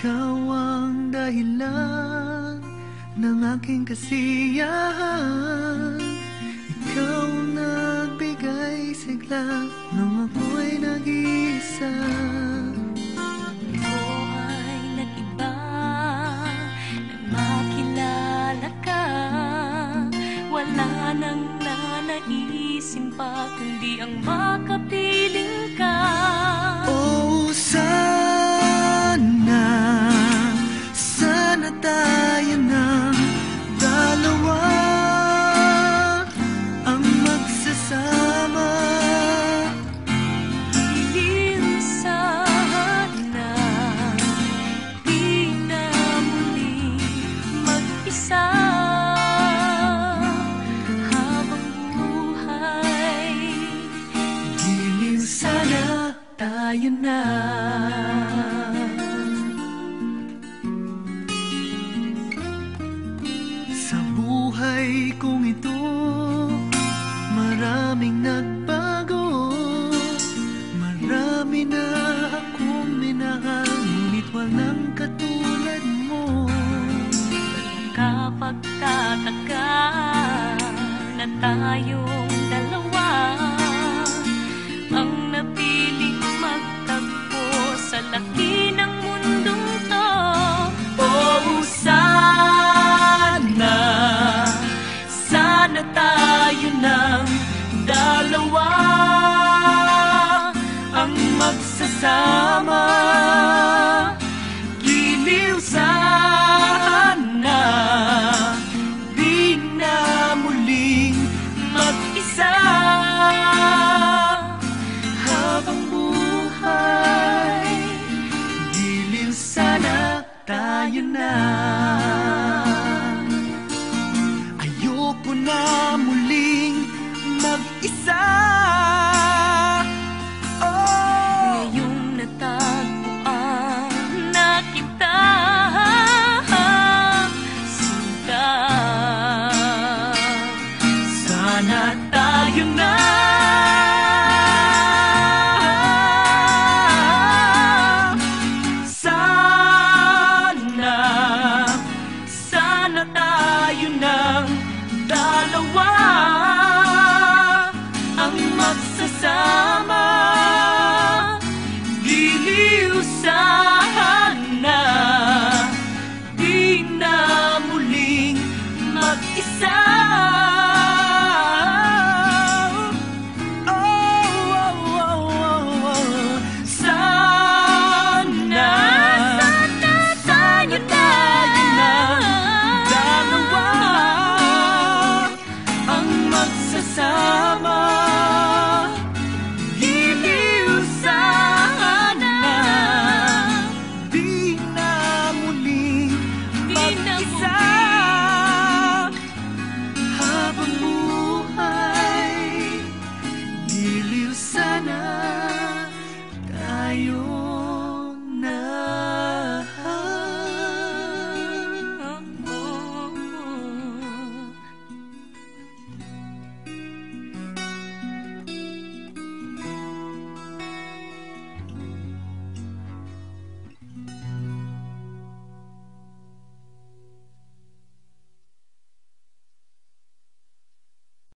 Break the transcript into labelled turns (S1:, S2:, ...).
S1: Ikaw ang dahilan ng aking kasiyahan. Ikaw ang nagbigay sigla nung ako'y nag-iisa.
S2: Ikaw ay nag-iba nang makilala ka. Wala nang nanaisin pa kundi ang makapiling ka.
S1: Oh, sana tayo ng dalawa ang magsasama.
S2: Giliw sana, di na muli mag-isa. Habang buhay,
S1: Giliw sana tayo na. Sa buhay kong ito, maraming nagbago. Marami na akong minahal, ngunit walang katulad mo.
S2: kapagtataka na tayong dalawa ang napiling magtagpo sa laki ng mundong to.
S1: Oh, sana tayo ng dalawa ang magsasama. Giliw sana, di na muling mag-isa. Habang buhay, giliw sana tayo na. Ayoko na muling mag-isa.
S2: Ngayong natagpuan na kita, sinta,
S1: Sana tayo na. Sana tayo ng dalawa ang magsasama. Giliw sana.